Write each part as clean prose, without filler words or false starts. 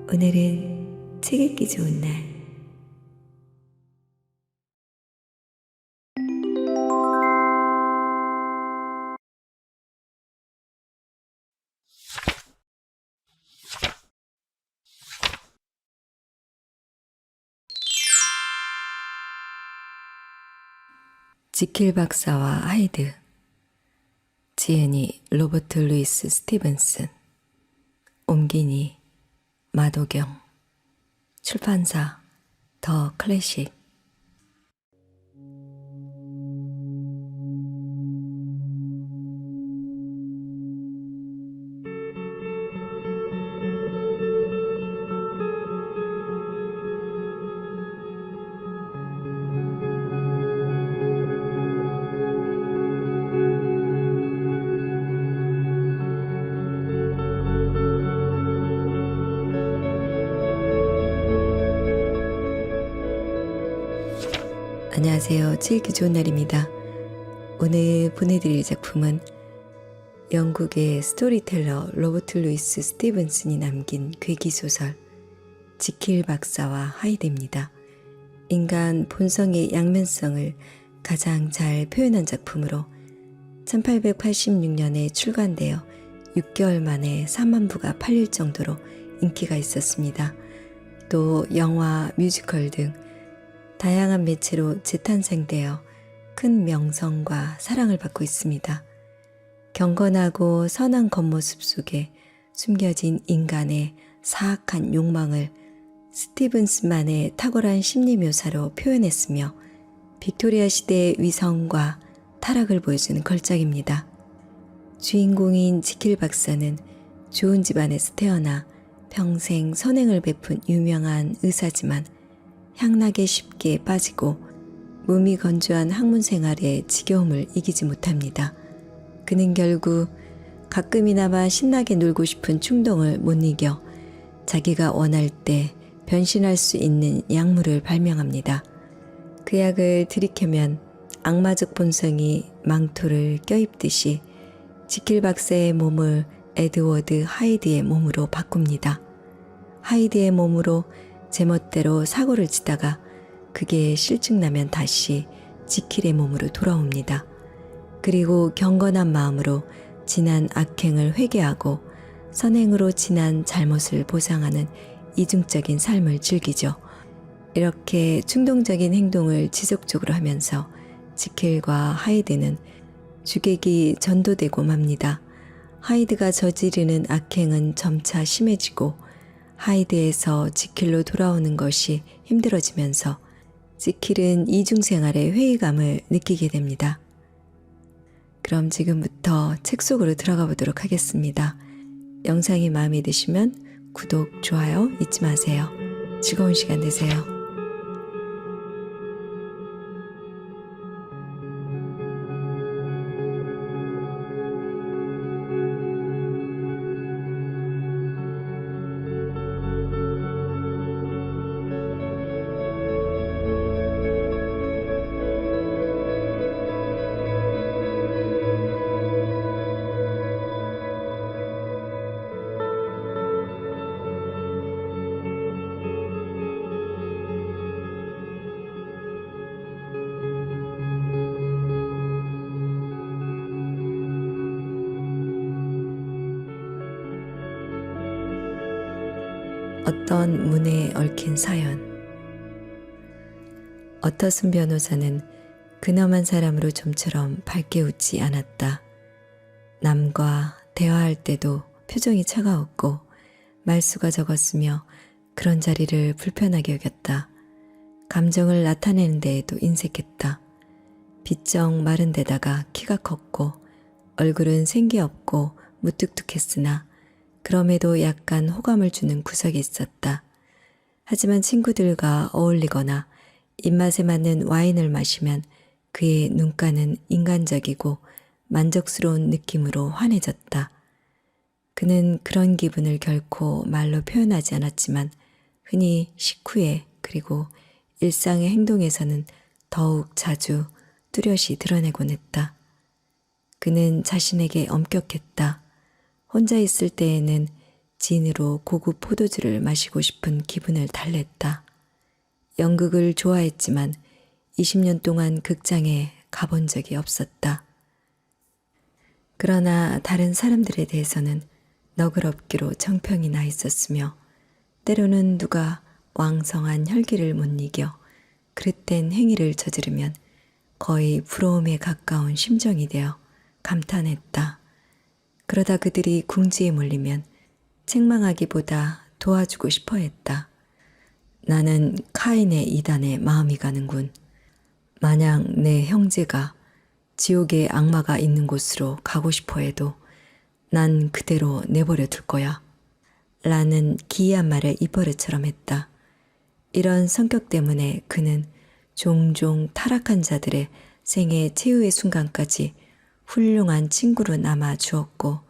오늘은 책 읽기 좋은 날. 지킬 박사와 하이드. 지은이 로버트 루이스 스티븐슨. 옮기니 마도경. 출판사 더 클래식. 안녕하세요. 책 읽기 좋은 날입니다. 오늘 보내드릴 작품은 영국의 스토리텔러 로버트 루이스 스티븐슨이 남긴 괴기소설 지킬 박사와 하이드입니다. 인간 본성의 양면성을 가장 잘 표현한 작품으로 1886년에 출간되어 6개월 만에 3만 부가 팔릴 정도로 인기가 있었습니다. 또 영화, 뮤지컬 등 다양한 매체로 재탄생되어 큰 명성과 사랑을 받고 있습니다. 경건하고 선한 겉모습 속에 숨겨진 인간의 사악한 욕망을 스티븐슨만의 탁월한 심리 묘사로 표현했으며 빅토리아 시대의 위성과 타락을 보여주는 걸작입니다. 주인공인 지킬 박사는 좋은 집안에서 태어나 평생 선행을 베푼 유명한 의사지만 향락에 쉽게 빠지고 몸이 건조한 학문 생활의 지겨움을 이기지 못합니다. 그는 결국 가끔이나마 신나게 놀고 싶은 충동을 못 이겨 자기가 원할 때 변신할 수 있는 약물을 발명합니다. 그 약을 들이켜면 악마적 본성이 망토를 껴입듯이 지킬 박사의 몸을 에드워드 하이드의 몸으로 바꿉니다. 하이드의 몸으로 제멋대로 사고를 치다가 그게 실증나면 다시 지킬의 몸으로 돌아옵니다. 그리고 경건한 마음으로 지난 악행을 회개하고 선행으로 지난 잘못을 보상하는 이중적인 삶을 즐기죠. 이렇게 충동적인 행동을 지속적으로 하면서 지킬과 하이드는 주객이 전도되고 맙니다. 하이드가 저지르는 악행은 점차 심해지고 하이드에서 지킬로 돌아오는 것이 힘들어지면서 지킬은 이중생활의 회의감을 느끼게 됩니다. 그럼 지금부터 책 속으로 들어가 보도록 하겠습니다. 영상이 마음에 드시면 구독, 좋아요 잊지 마세요. 즐거운 시간 되세요. 어떤 문에 얽힌 사연. 어터슨 변호사는 근엄한 사람으로 좀처럼 밝게 웃지 않았다. 남과 대화할 때도 표정이 차가웠고 말수가 적었으며 그런 자리를 불편하게 여겼다. 감정을 나타내는 데에도 인색했다. 비쩍 마른 데다가 키가 컸고 얼굴은 생기 없고 무뚝뚝했으나 그럼에도 약간 호감을 주는 구석이 있었다. 하지만 친구들과 어울리거나 입맛에 맞는 와인을 마시면 그의 눈가는 인간적이고 만족스러운 느낌으로 환해졌다. 그는 그런 기분을 결코 말로 표현하지 않았지만 흔히 식후에 그리고 일상의 행동에서는 더욱 자주 뚜렷이 드러내곤 했다. 그는 자신에게 엄격했다. 혼자 있을 때에는 진으로 고급 포도주를 마시고 싶은 기분을 달랬다. 연극을 좋아했지만 20년 동안 극장에 가본 적이 없었다. 그러나 다른 사람들에 대해서는 너그럽기로 정평이 나 있었으며 때로는 누가 왕성한 혈기를 못 이겨 그릇된 행위를 저지르면 거의 부러움에 가까운 심정이 되어 감탄했다. 그러다 그들이 궁지에 몰리면 책망하기보다 도와주고 싶어 했다. 나는 카인의 이단에 마음이 가는군. 만약 내 형제가 지옥의 악마가 있는 곳으로 가고 싶어 해도 난 그대로 내버려 둘 거야. 라는 기이한 말을 입버릇처럼 했다. 이런 성격 때문에 그는 종종 타락한 자들의 생애 최후의 순간까지 훌륭한 친구로 남아 주었고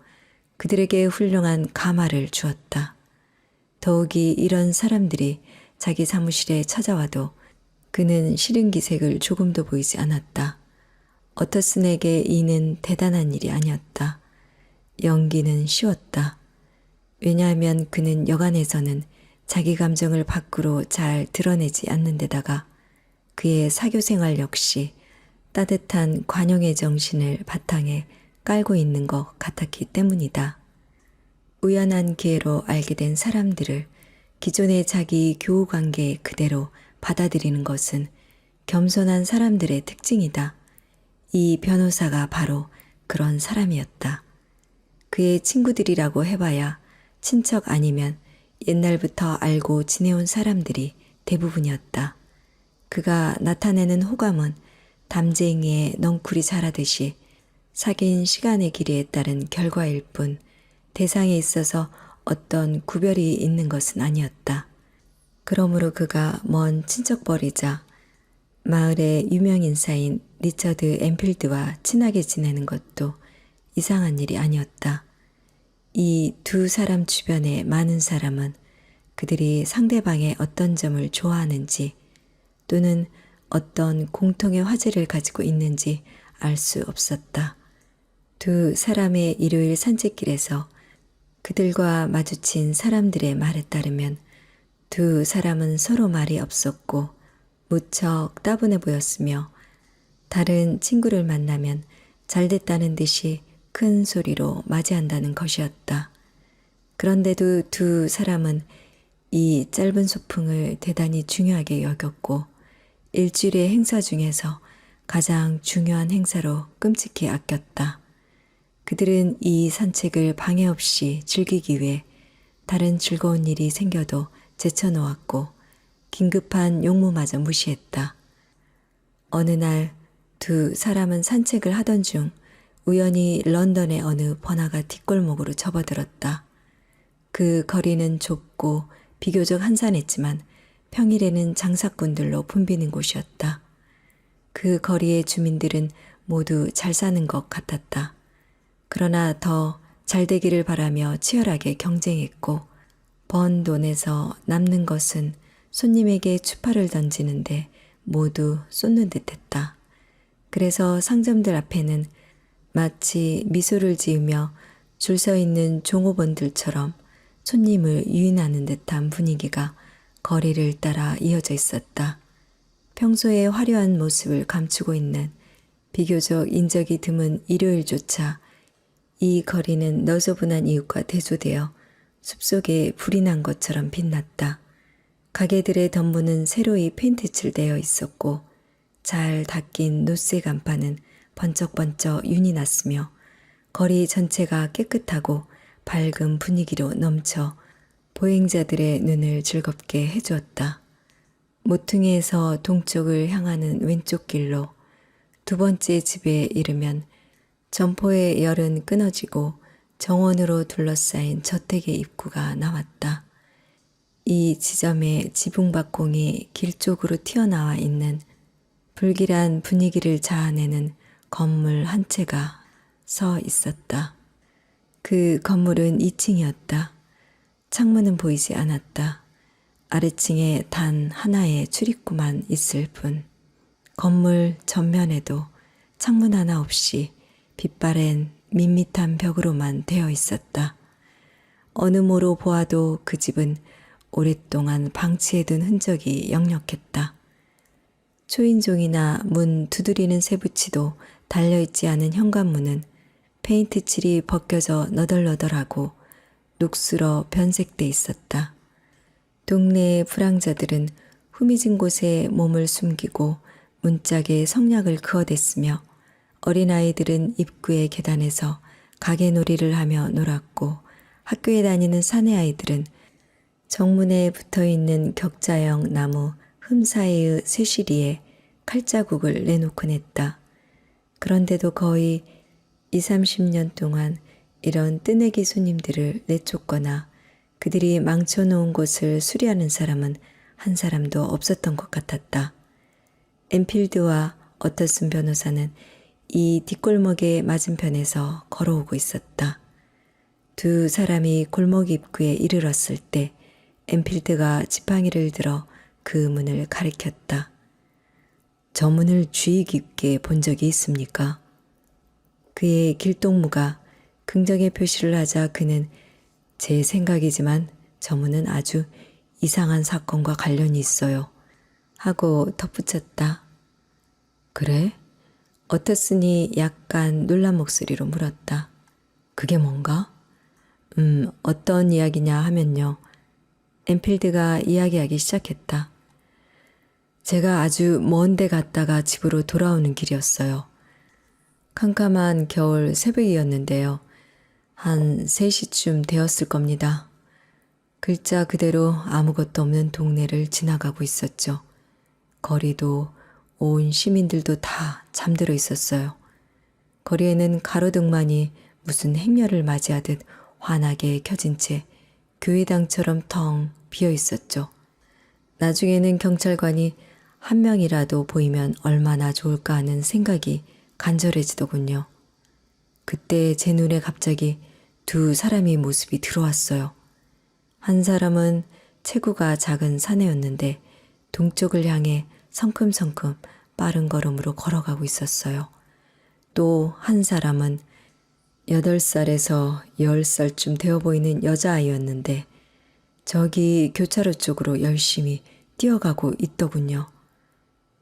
그들에게 훌륭한 가마를 주었다. 더욱이 이런 사람들이 자기 사무실에 찾아와도 그는 싫은 기색을 조금도 보이지 않았다. 어터슨에게 이는 대단한 일이 아니었다. 연기는 쉬웠다. 왜냐하면 그는 여간에서는 자기 감정을 밖으로 잘 드러내지 않는 데다가 그의 사교생활 역시 따뜻한 관용의 정신을 바탕에 깔고 있는 것 같았기 때문이다. 우연한 기회로 알게 된 사람들을 기존의 자기 교우관계 그대로 받아들이는 것은 겸손한 사람들의 특징이다. 이 변호사가 바로 그런 사람이었다. 그의 친구들이라고 해봐야 친척 아니면 옛날부터 알고 지내온 사람들이 대부분이었다. 그가 나타내는 호감은 담쟁이의 넝쿨이 자라듯이 사귄 시간의 길이에 따른 결과일 뿐 대상에 있어서 어떤 구별이 있는 것은 아니었다. 그러므로 그가 먼 친척벌이자 마을의 유명 인사인 리처드 엠필드와 친하게 지내는 것도 이상한 일이 아니었다. 이 두 사람 주변의 많은 사람은 그들이 상대방의 어떤 점을 좋아하는지 또는 어떤 공통의 화제를 가지고 있는지 알 수 없었다. 두 사람의 일요일 산책길에서 그들과 마주친 사람들의 말에 따르면 두 사람은 서로 말이 없었고 무척 따분해 보였으며 다른 친구를 만나면 잘됐다는 듯이 큰 소리로 맞이한다는 것이었다. 그런데도 두 사람은 이 짧은 소풍을 대단히 중요하게 여겼고 일주일의 행사 중에서 가장 중요한 행사로 끔찍히 아꼈다. 그들은 이 산책을 방해 없이 즐기기 위해 다른 즐거운 일이 생겨도 제쳐놓았고 긴급한 용무마저 무시했다. 어느 날 두 사람은 산책을 하던 중 우연히 런던의 어느 번화가 뒷골목으로 접어들었다. 그 거리는 좁고 비교적 한산했지만 평일에는 장사꾼들로 붐비는 곳이었다. 그 거리의 주민들은 모두 잘 사는 것 같았다. 그러나 더 잘되기를 바라며 치열하게 경쟁했고 번 돈에서 남는 것은 손님에게 추파를 던지는데 모두 쏟는 듯했다. 그래서 상점들 앞에는 마치 미소를 지으며 줄 서 있는 종업원들처럼 손님을 유인하는 듯한 분위기가 거리를 따라 이어져 있었다. 평소의 화려한 모습을 감추고 있는 비교적 인적이 드문 일요일조차 이 거리는 너저분한 이웃과 대조되어 숲속에 불이 난 것처럼 빛났다. 가게들의 덤부는 새로이 페인트 칠되어 있었고 잘 닦인 노쇠 간판은 번쩍번쩍 윤이 났으며 거리 전체가 깨끗하고 밝은 분위기로 넘쳐 보행자들의 눈을 즐겁게 해주었다. 모퉁이에서 동쪽을 향하는 왼쪽 길로 두 번째 집에 이르면 점포의 열은 끊어지고 정원으로 둘러싸인 저택의 입구가 나왔다. 이 지점에 지붕박공이 길 쪽으로 튀어나와 있는 불길한 분위기를 자아내는 건물 한 채가 서 있었다. 그 건물은 2층이었다. 창문은 보이지 않았다. 아래층에 단 하나의 출입구만 있을 뿐 건물 전면에도 창문 하나 없이 빛바랜 밋밋한 벽으로만 되어 있었다. 어느 모로 보아도 그 집은 오랫동안 방치해둔 흔적이 역력했다. 초인종이나 문 두드리는 새붙이도 달려있지 않은 현관문은 페인트 칠이 벗겨져 너덜너덜하고 녹슬어 변색돼 있었다. 동네의 불황자들은 후미진 곳에 몸을 숨기고 문짝에 성냥을 그어댔으며 어린아이들은 입구의 계단에서 가게놀이를 하며 놀았고 학교에 다니는 사내아이들은 정문에 붙어있는 격자형 나무 흠 사이의 쇠시리에 칼자국을 내놓곤 했다. 그런데도 거의 20-30년 동안 이런 뜨내기 손님들을 내쫓거나 그들이 망쳐놓은 곳을 수리하는 사람은 한 사람도 없었던 것 같았다. 엔필드와 어터슨 변호사는 이 뒷골목의 맞은편에서 걸어오고 있었다. 두 사람이 골목 입구에 이르렀을 때 엔필드가 지팡이를 들어 그 문을 가리켰다. 저 문을 주의 깊게 본 적이 있습니까? 그의 길동무가 긍정의 표시를 하자 그는 제 생각이지만 저 문은 아주 이상한 사건과 관련이 있어요. 하고 덧붙였다. 그래? 어터슨이 약간 놀란 목소리로 물었다. 그게 뭔가? 어떤 이야기냐 하면요. 엔필드가 이야기하기 시작했다. 제가 아주 먼 데 갔다가 집으로 돌아오는 길이었어요. 캄캄한 겨울 새벽이었는데요. 한 3시쯤 되었을 겁니다. 글자 그대로 아무것도 없는 동네를 지나가고 있었죠. 거리도 온 시민들도 다 잠들어 있었어요. 거리에는 가로등만이 무슨 행렬을 맞이하듯 환하게 켜진 채 교회당처럼 텅 비어 있었죠. 나중에는 경찰관이 한 명이라도 보이면 얼마나 좋을까 하는 생각이 간절해지더군요. 그때 제 눈에 갑자기 두 사람의 모습이 들어왔어요. 한 사람은 체구가 작은 사내였는데 동쪽을 향해 성큼성큼 빠른 걸음으로 걸어가고 있었어요. 또 한 사람은 8살에서 10살쯤 되어 보이는 여자아이였는데 저기 교차로 쪽으로 열심히 뛰어가고 있더군요.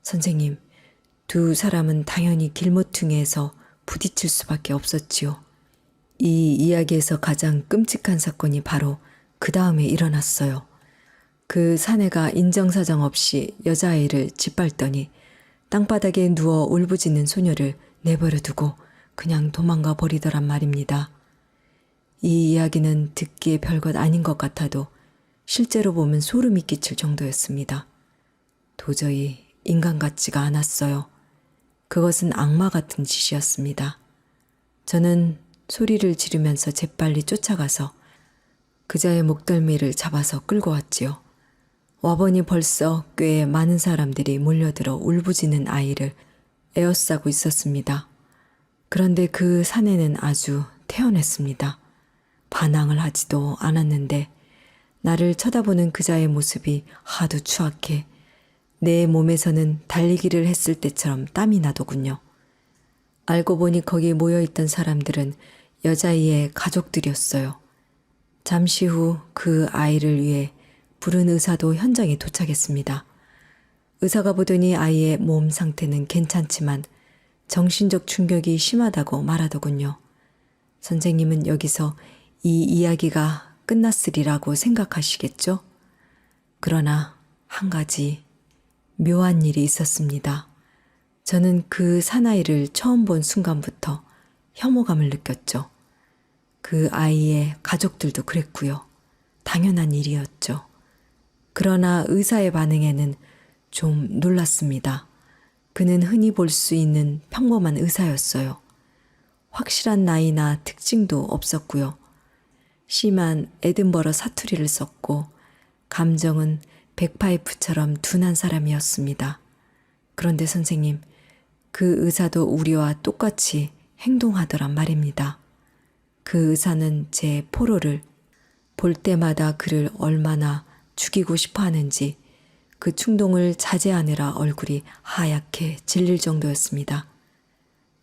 선생님, 두 사람은 당연히 길모퉁이에서 부딪힐 수밖에 없었지요. 이 이야기에서 가장 끔찍한 사건이 바로 그 다음에 일어났어요. 그 사내가 인정사정 없이 여자아이를 짓밟더니 땅바닥에 누워 울부짖는 소녀를 내버려 두고 그냥 도망가 버리더란 말입니다. 이 이야기는 듣기에 별것 아닌 것 같아도 실제로 보면 소름이 끼칠 정도였습니다. 도저히 인간 같지가 않았어요. 그것은 악마 같은 짓이었습니다. 저는 소리를 지르면서 재빨리 쫓아가서 그자의 목덜미를 잡아서 끌고 왔지요. 와보니 벌써 꽤 많은 사람들이 몰려들어 울부짖는 아이를 에워싸고 있었습니다. 그런데 그 사내는 아주 태연했습니다. 반항을 하지도 않았는데 나를 쳐다보는 그자의 모습이 하도 추악해 내 몸에서는 달리기를 했을 때처럼 땀이 나더군요. 알고 보니 거기 모여있던 사람들은 여자아이의 가족들이었어요. 잠시 후 그 아이를 위해 부른 의사도 현장에 도착했습니다. 의사가 보더니 아이의 몸 상태는 괜찮지만 정신적 충격이 심하다고 말하더군요. 선생님은 여기서 이 이야기가 끝났으리라고 생각하시겠죠? 그러나 한 가지 묘한 일이 있었습니다. 저는 그 사나이를 처음 본 순간부터 혐오감을 느꼈죠. 그 아이의 가족들도 그랬고요. 당연한 일이었죠. 그러나 의사의 반응에는 좀 놀랐습니다. 그는 흔히 볼 수 있는 평범한 의사였어요. 확실한 나이나 특징도 없었고요. 심한 에든버러 사투리를 썼고 감정은 백파이프처럼 둔한 사람이었습니다. 그런데 선생님, 그 의사도 우리와 똑같이 행동하더란 말입니다. 그 의사는 제 포로를 볼 때마다 그를 얼마나 죽이고 싶어 하는지 그 충동을 자제하느라 얼굴이 하얗게 질릴 정도였습니다.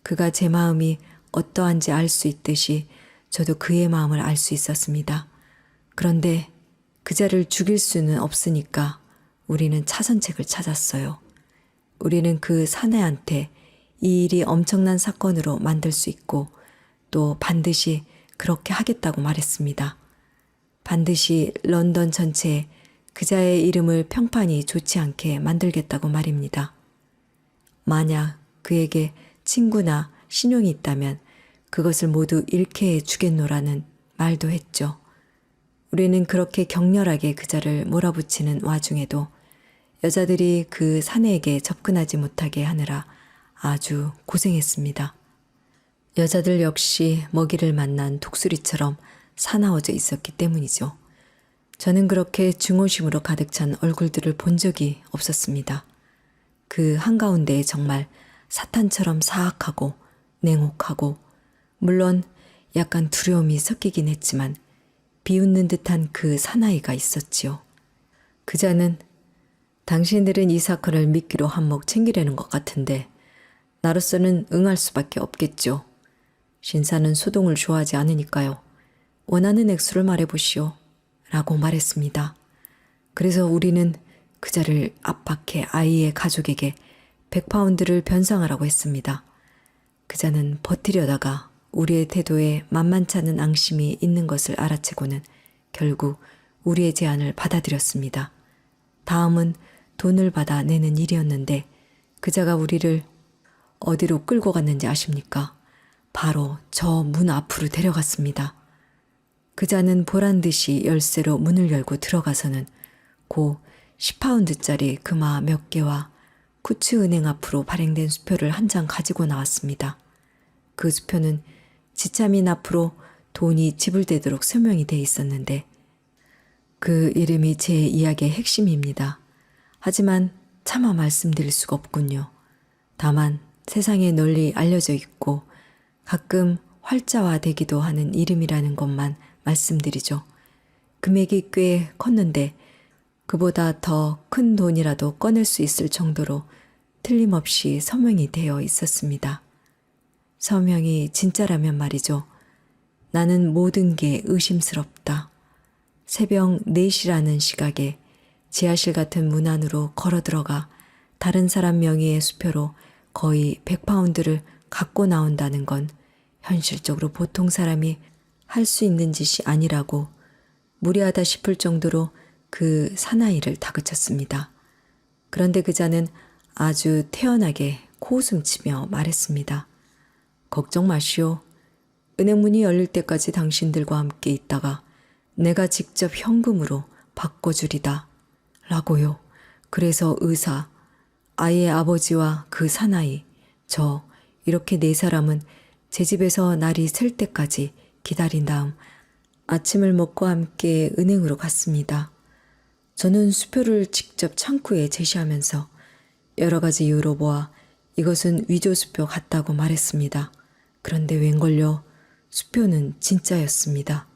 그가 제 마음이 어떠한지 알 수 있듯이 저도 그의 마음을 알 수 있었습니다. 그런데 그자를 죽일 수는 없으니까 우리는 차선책을 찾았어요. 우리는 그 사내한테 이 일이 엄청난 사건으로 만들 수 있고 또 반드시 그렇게 하겠다고 말했습니다. 반드시 런던 전체에 그자의 이름을 평판이 좋지 않게 만들겠다고 말입니다. 만약 그에게 친구나 신용이 있다면 그것을 모두 잃게 해 주겠노라는 말도 했죠. 우리는 그렇게 격렬하게 그자를 몰아붙이는 와중에도 여자들이 그 사내에게 접근하지 못하게 하느라 아주 고생했습니다. 여자들 역시 먹이를 만난 독수리처럼 사나워져 있었기 때문이죠. 저는 그렇게 증오심으로 가득 찬 얼굴들을 본 적이 없었습니다. 그 한가운데에 정말 사탄처럼 사악하고 냉혹하고 물론 약간 두려움이 섞이긴 했지만 비웃는 듯한 그 사나이가 있었지요. 그자는 당신들은 이 사건을 미끼로 한몫 챙기려는 것 같은데 나로서는 응할 수밖에 없겠죠. 신사는 소동을 좋아하지 않으니까요. 원하는 액수를 말해보시오. 라고 말했습니다. 그래서 우리는 그자를 압박해 아이의 가족에게 100파운드를 변상하라고 했습니다. 그자는 버티려다가 우리의 태도에 만만찮은 앙심이 있는 것을 알아채고는 결국 우리의 제안을 받아들였습니다. 다음은 돈을 받아 내는 일이었는데 그자가 우리를 어디로 끌고 갔는지 아십니까? 바로 저 문 앞으로 데려갔습니다. 그자는 보란듯이 열쇠로 문을 열고 들어가서는 고 10파운드짜리 금화 몇 개와 쿠츠은행 앞으로 발행된 수표를 한 장 가지고 나왔습니다. 그 수표는 지참인 앞으로 돈이 지불되도록 서명이 돼 있었는데 그 이름이 제 이야기의 핵심입니다. 하지만 차마 말씀드릴 수가 없군요. 다만 세상에 널리 알려져 있고 가끔 활자화되기도 하는 이름이라는 것만 말씀드리죠. 금액이 꽤 컸는데 그보다 더 큰 돈이라도 꺼낼 수 있을 정도로 틀림없이 서명이 되어 있었습니다. 서명이 진짜라면 말이죠. 나는 모든 게 의심스럽다. 새벽 4시라는 시각에 지하실 같은 문 안으로 걸어 들어가 다른 사람 명의의 수표로 거의 100파운드를 갖고 나온다는 건 현실적으로 보통 사람이 할 수 있는 짓이 아니라고 무리하다 싶을 정도로 그 사나이를 다그쳤습니다. 그런데 그자는 아주 태연하게 코웃음치며 말했습니다. 걱정 마시오. 은행문이 열릴 때까지 당신들과 함께 있다가 내가 직접 현금으로 바꿔주리다. 라고요. 그래서 의사, 아이의 아버지와 그 사나이, 저 이렇게 4사람은 제 집에서 날이 셀 때까지 기다린 다음 아침을 먹고 함께 은행으로 갔습니다. 저는 수표를 직접 창구에 제시하면서 여러 가지 이유로 보아 이것은 위조 수표 같다고 말했습니다. 그런데 웬걸요. 수표는 진짜였습니다.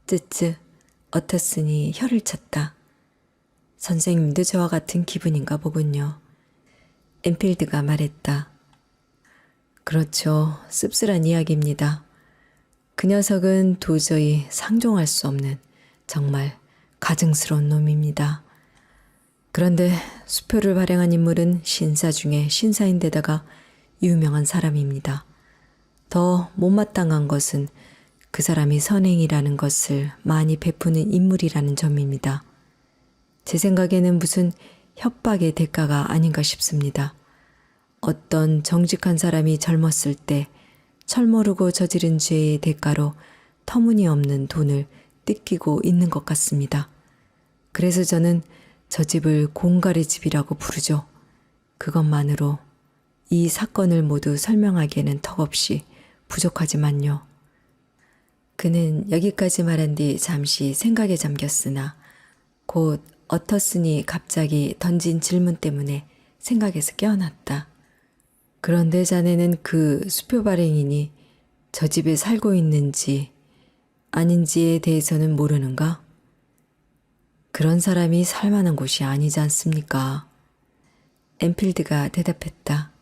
쯔쯔, 어터슨이 혀를 찼다. 선생님도 저와 같은 기분인가 보군요. 엔필드가 말했다. 그렇죠. 씁쓸한 이야기입니다. 그 녀석은 도저히 상종할 수 없는 정말 가증스러운 놈입니다. 그런데 수표를 발행한 인물은 신사 중에 신사인데다가 유명한 사람입니다. 더 못마땅한 것은 그 사람이 선행이라는 것을 많이 베푸는 인물이라는 점입니다. 제 생각에는 무슨 협박의 대가가 아닌가 싶습니다. 어떤 정직한 사람이 젊었을 때 철모르고 저지른 죄의 대가로 터무니없는 돈을 뜯기고 있는 것 같습니다. 그래서 저는 저 집을 공갈의 집이라고 부르죠. 그것만으로 이 사건을 모두 설명하기에는 턱없이 부족하지만요. 그는 여기까지 말한 뒤 잠시 생각에 잠겼으나 곧 어터슨이 갑자기 던진 질문 때문에 생각에서 깨어났다. 그런데 자네는 그 수표 발행인이 저 집에 살고 있는지 아닌지에 대해서는 모르는가? 그런 사람이 살만한 곳이 아니지 않습니까? 엔필드가 대답했다.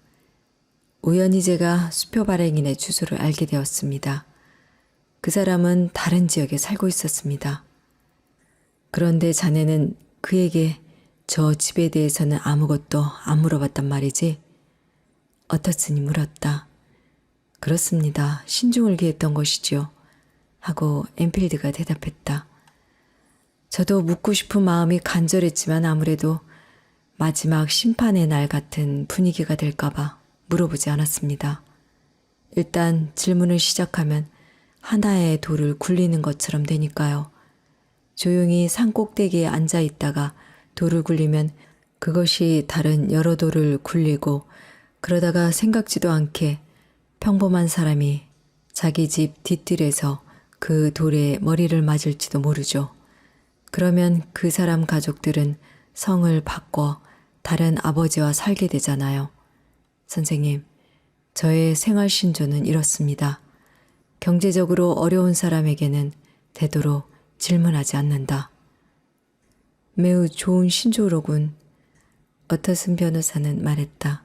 우연히 제가 수표 발행인의 주소를 알게 되었습니다. 그 사람은 다른 지역에 살고 있었습니다. 그런데 자네는 그에게 저 집에 대해서는 아무것도 안 물어봤단 말이지? 어터슨이 물었다. 그렇습니다. 신중을 기했던 것이지요. 하고 엔필드가 대답했다. 저도 묻고 싶은 마음이 간절했지만 아무래도 마지막 심판의 날 같은 분위기가 될까봐 물어보지 않았습니다. 일단 질문을 시작하면 하나의 돌을 굴리는 것처럼 되니까요. 조용히 산 꼭대기에 앉아 있다가 돌을 굴리면 그것이 다른 여러 돌을 굴리고 그러다가 생각지도 않게 평범한 사람이 자기 집 뒷뜰에서 그 돌에 머리를 맞을지도 모르죠. 그러면 그 사람 가족들은 성을 바꿔 다른 아버지와 살게 되잖아요. 선생님, 저의 생활 신조는 이렇습니다. 경제적으로 어려운 사람에게는 되도록 질문하지 않는다. 매우 좋은 신조로군. 어터슨 변호사는 말했다.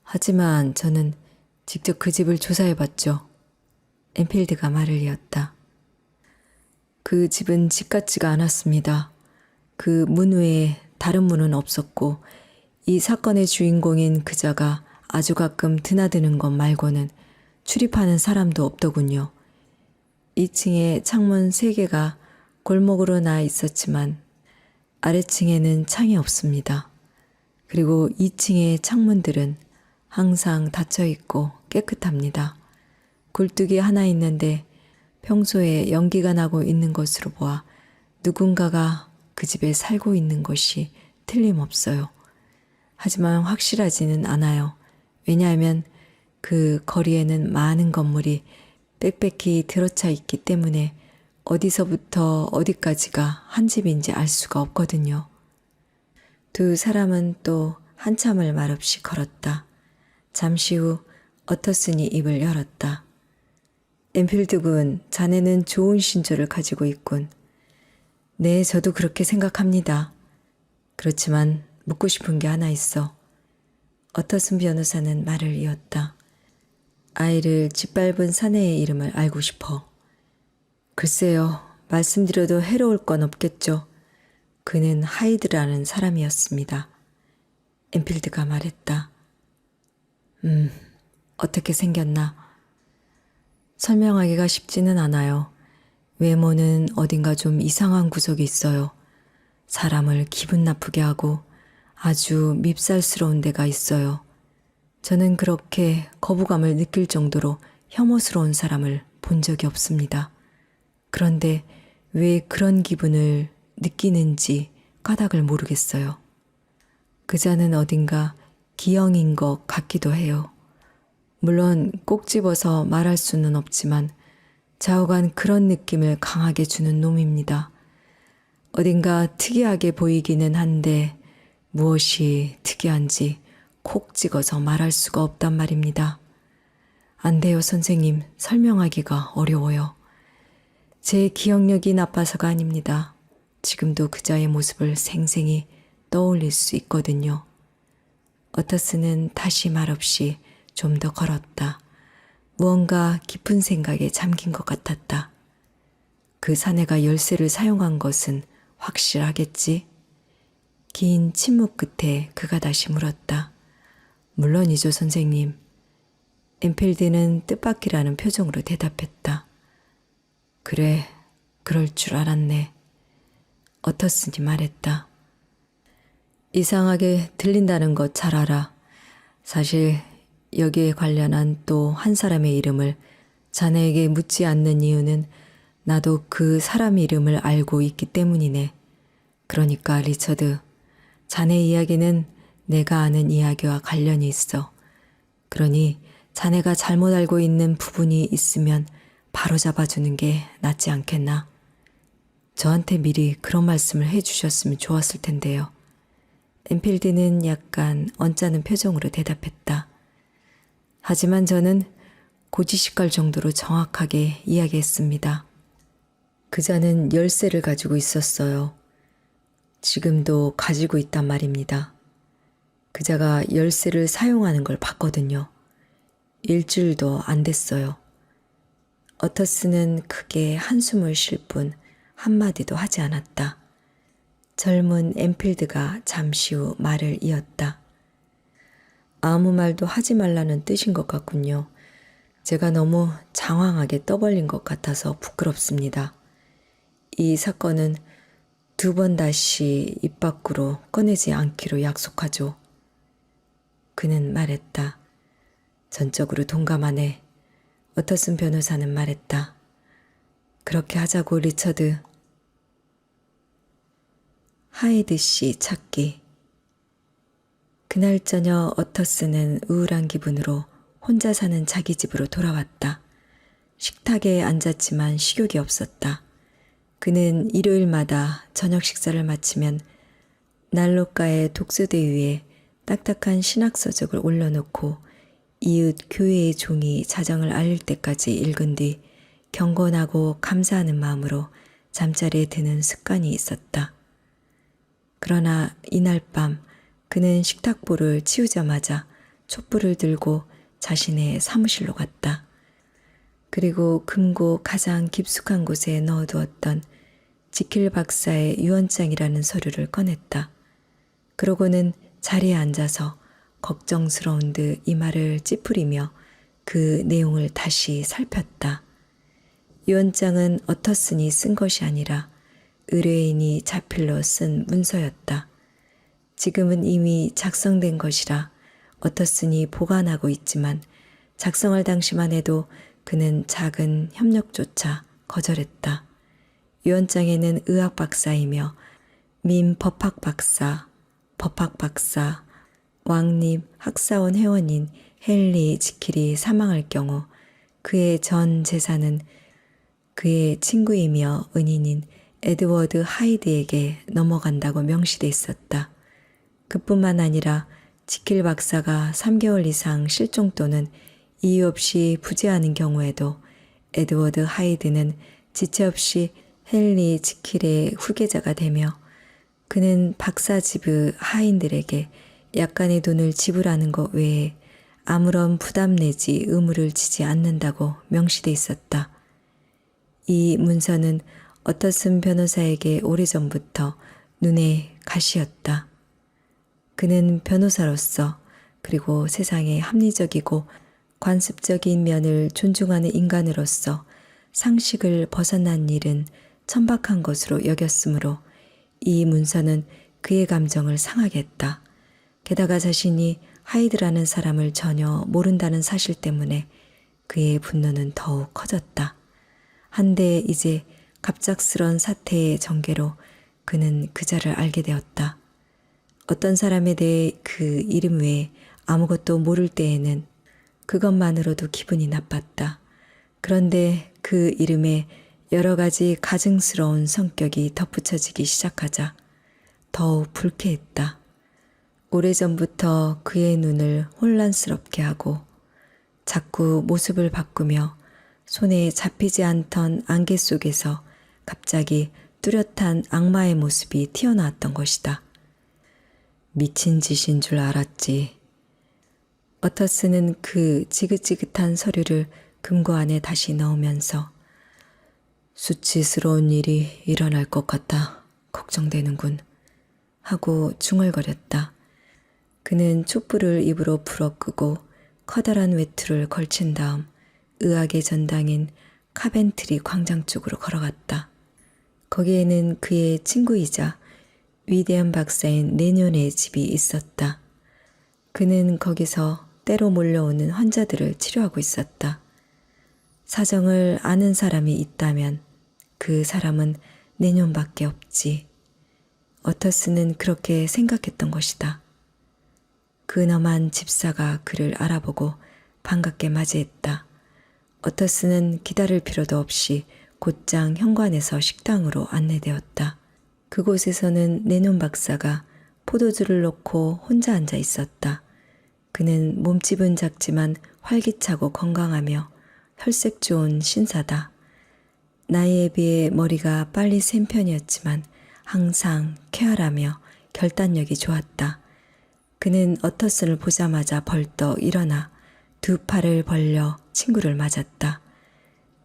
하지만 저는 직접 그 집을 조사해봤죠. 엔필드가 말을 이었다. 그 집은 집 같지가 않았습니다. 그 문 외에 다른 문은 없었고 이 사건의 주인공인 그자가 아주 가끔 드나드는 것 말고는 출입하는 사람도 없더군요. 2층에 창문 3개가 골목으로 나 있었지만 아래층에는 창이 없습니다. 그리고 2층의 창문들은 항상 닫혀 있고 깨끗합니다. 굴뚝이 하나 있는데 평소에 연기가 나고 있는 것으로 보아 누군가가 그 집에 살고 있는 것이 틀림없어요. 하지만 확실하지는 않아요. 왜냐하면 그 거리에는 많은 건물이 빽빽히 들어차 있기 때문에 어디서부터 어디까지가 한 집인지 알 수가 없거든요. 두 사람은 또 한참을 말없이 걸었다. 잠시 후 어터슨이 입을 열었다. 엔필드 군, 자네는 좋은 신조를 가지고 있군. 네, 저도 그렇게 생각합니다. 그렇지만 묻고 싶은 게 하나 있어. 어터슨 변호사는 말을 이었다. 아이를 짓밟은 사내의 이름을 알고 싶어. 글쎄요, 말씀드려도 해로울 건 없겠죠. 그는 하이드라는 사람이었습니다. 엔필드가 말했다. 어떻게 생겼나? 설명하기가 쉽지는 않아요. 외모는 어딘가 좀 이상한 구석이 있어요. 사람을 기분 나쁘게 하고 아주 밉살스러운 데가 있어요. 저는 그렇게 거부감을 느낄 정도로 혐오스러운 사람을 본 적이 없습니다. 그런데 왜 그런 기분을 느끼는지 까닭을 모르겠어요. 그자는 어딘가 기형인 것 같기도 해요. 물론 꼭 집어서 말할 수는 없지만 좌우간 그런 느낌을 강하게 주는 놈입니다. 어딘가 특이하게 보이기는 한데 무엇이 특이한지 콕 찍어서 말할 수가 없단 말입니다. 안 돼요, 선생님. 설명하기가 어려워요. 제 기억력이 나빠서가 아닙니다. 지금도 그자의 모습을 생생히 떠올릴 수 있거든요. 어터슨은 다시 말없이 좀 더 걸었다. 무언가 깊은 생각에 잠긴 것 같았다. 그 사내가 열쇠를 사용한 것은 확실하겠지? 긴 침묵 끝에 그가 다시 물었다. 물론이죠, 선생님. 엔필드는 뜻밖이라는 표정으로 대답했다. 그래, 그럴 줄 알았네. 어터슨이 말했다. 이상하게 들린다는 것 잘 알아. 사실 여기에 관련한 또 한 사람의 이름을 자네에게 묻지 않는 이유는 나도 그 사람 이름을 알고 있기 때문이네. 그러니까 리처드, 자네 이야기는 내가 아는 이야기와 관련이 있어. 그러니 자네가 잘못 알고 있는 부분이 있으면 바로 잡아주는 게 낫지 않겠나? 저한테 미리 그런 말씀을 해주셨으면 좋았을 텐데요. 엔필드는 약간 언짢은 표정으로 대답했다. 하지만 저는 고지식할 정도로 정확하게 이야기했습니다. 그자는 열쇠를 가지고 있었어요. 지금도 가지고 있단 말입니다. 그자가 열쇠를 사용하는 걸 봤거든요. 일주일도 안 됐어요. 어터슨은 크게 한숨을 쉴 뿐 한마디도 하지 않았다. 젊은 엠필드가 잠시 후 말을 이었다. 아무 말도 하지 말라는 뜻인 것 같군요. 제가 너무 장황하게 떠벌린 것 같아서 부끄럽습니다. 이 사건은 2번 다시 입 밖으로 꺼내지 않기로 약속하죠. 그는 말했다. 전적으로 동감하네. 어터슨 변호사는 말했다. 그렇게 하자고, 리처드. 하이드 씨 찾기. 그날 저녁 어터스는 우울한 기분으로 혼자 사는 자기 집으로 돌아왔다. 식탁에 앉았지만 식욕이 없었다. 그는 일요일마다 저녁 식사를 마치면 난로가의 독서대 위에 딱딱한 신학서적을 올려놓고 이웃 교회의 종이 자정을 알릴 때까지 읽은 뒤 경건하고 감사하는 마음으로 잠자리에 드는 습관이 있었다. 그러나 이날 밤 그는 식탁보를 치우자마자 촛불을 들고 자신의 사무실로 갔다. 그리고 금고 가장 깊숙한 곳에 넣어두었던 지킬 박사의 유언장이라는 서류를 꺼냈다. 그러고는 자리에 앉아서 걱정스러운 듯 이마를 찌푸리며 그 내용을 다시 살폈다. 유언장은 어터슨이 쓴 것이 아니라 의뢰인이 자필로 쓴 문서였다. 지금은 이미 작성된 것이라 어터슨이 보관하고 있지만 작성할 당시만 해도 그는 작은 협력조차 거절했다. 유언장에는 의학 박사이며 민 법학 박사, 왕립 학사원 회원인 헨리 지킬이 사망할 경우 그의 전 재산은 그의 친구이며 은인인 에드워드 하이드에게 넘어간다고 명시돼 있었다. 그뿐만 아니라 지킬 박사가 3개월 이상 실종 또는 이유 없이 부재하는 경우에도 에드워드 하이드는 지체 없이 헨리 지킬의 후계자가 되며 그는 박사 집의 하인들에게 약간의 돈을 지불하는 것 외에 아무런 부담 내지 의무를 지지 않는다고 명시돼 있었다. 이 문서는 어터슨 변호사에게 오래전부터 눈에 가시였다. 그는 변호사로서 그리고 세상의 합리적이고 관습적인 면을 존중하는 인간으로서 상식을 벗어난 일은 천박한 것으로 여겼으므로 이 문서는 그의 감정을 상하게 했다. 게다가 자신이 하이드라는 사람을 전혀 모른다는 사실 때문에 그의 분노는 더욱 커졌다. 한데 이제 갑작스런 사태의 전개로 그는 그자를 알게 되었다. 어떤 사람에 대해 그 이름 외에 아무것도 모를 때에는 그것만으로도 기분이 나빴다. 그런데 그 이름에 여러 가지 가증스러운 성격이 덧붙여지기 시작하자 더욱 불쾌했다. 오래전부터 그의 눈을 혼란스럽게 하고 자꾸 모습을 바꾸며 손에 잡히지 않던 안개 속에서 갑자기 뚜렷한 악마의 모습이 튀어나왔던 것이다. 미친 짓인 줄 알았지. 어터스는 그 지긋지긋한 서류를 금고 안에 다시 넣으면서 수치스러운 일이 일어날 것 같아 걱정되는군 하고 중얼거렸다. 그는 촛불을 입으로 불어 끄고 커다란 외투를 걸친 다음 의학의 전당인 카벤트리 광장 쪽으로 걸어갔다. 거기에는 그의 친구이자 위대한 박사인 내년의 집이 있었다. 그는 거기서 때로 몰려오는 환자들을 치료하고 있었다. 사정을 아는 사람이 있다면 그 사람은 내년밖에 없지. 어터스는 그렇게 생각했던 것이다. 근엄한 집사가 그를 알아보고 반갑게 맞이했다. 어터스는 기다릴 필요도 없이 곧장 현관에서 식당으로 안내되었다. 그곳에서는 내년 박사가 포도주를 놓고 혼자 앉아 있었다. 그는 몸집은 작지만 활기차고 건강하며 혈색 좋은 신사다. 나이에 비해 머리가 빨리 샌 편이었지만 항상 쾌활하며 결단력이 좋았다. 그는 어터슨을 보자마자 벌떡 일어나 두 팔을 벌려 친구를 맞았다.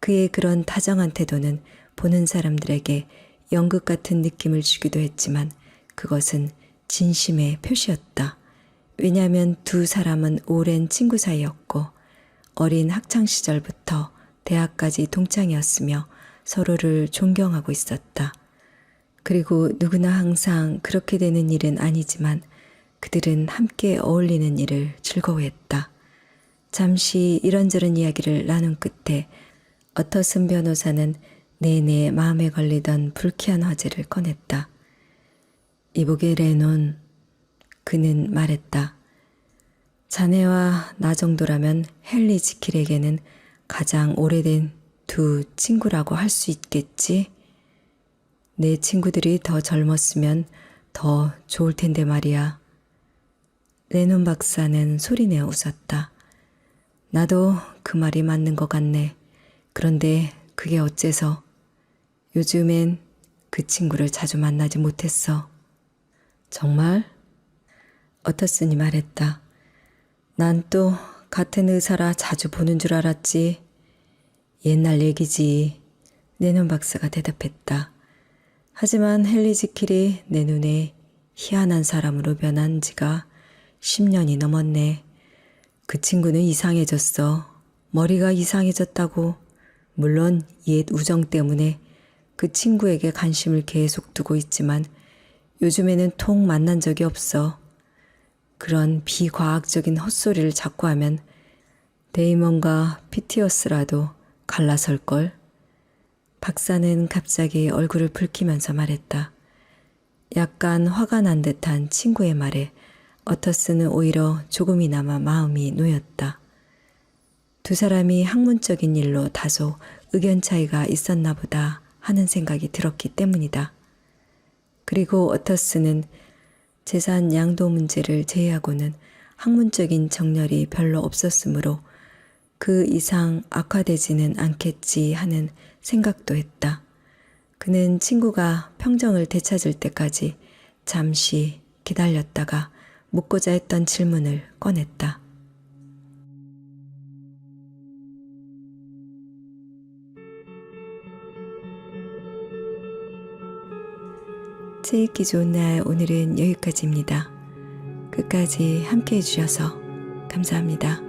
그의 그런 다정한 태도는 보는 사람들에게 연극 같은 느낌을 주기도 했지만 그것은 진심의 표시였다. 왜냐하면 두 사람은 오랜 친구 사이였고 어린 학창시절부터 대학까지 동창이었으며 서로를 존경하고 있었다. 그리고 누구나 항상 그렇게 되는 일은 아니지만 그들은 함께 어울리는 일을 즐거워했다. 잠시 이런저런 이야기를 나눈 끝에 어터슨 변호사는 내내 마음에 걸리던 불쾌한 화제를 꺼냈다. 이보게 레논, 그는 말했다. 자네와 나 정도라면 헨리 지킬에게는 가장 오래된 두 친구라고 할 수 있겠지? 내 친구들이 더 젊었으면 더 좋을 텐데 말이야. 레논 박사는 소리내어 웃었다. 나도 그 말이 맞는 것 같네. 그런데 그게 어째서? 요즘엔 그 친구를 자주 만나지 못했어. 정말? 어터슨이 말했다. 난 또 같은 의사라 자주 보는 줄 알았지. 옛날 얘기지. 레논 박사가 대답했다. 하지만 헨리 지킬이 내 눈에 희한한 사람으로 변한 지가 10년이 넘었네. 그 친구는 이상해졌어. 머리가 이상해졌다고. 물론 옛 우정 때문에 그 친구에게 관심을 계속 두고 있지만 요즘에는 통 만난 적이 없어. 그런 비과학적인 헛소리를 자꾸 하면 데이먼과 피티어스라도 갈라설걸. 박사는 갑자기 얼굴을 붉히면서 말했다. 약간 화가 난 듯한 친구의 말에 어터슨은 오히려 조금이나마 마음이 놓였다. 두 사람이 학문적인 일로 다소 의견 차이가 있었나 보다 하는 생각이 들었기 때문이다. 그리고 어터슨은 재산 양도 문제를 제외하고는 학문적인 정렬이 별로 없었으므로 그 이상 악화되지는 않겠지 하는 생각도 했다. 그는 친구가 평정을 되찾을 때까지 잠시 기다렸다가 묻고자 했던 질문을 꺼냈다. 책 읽기 좋은 날 오늘은 여기까지입니다. 끝까지 함께 해주셔서 감사합니다.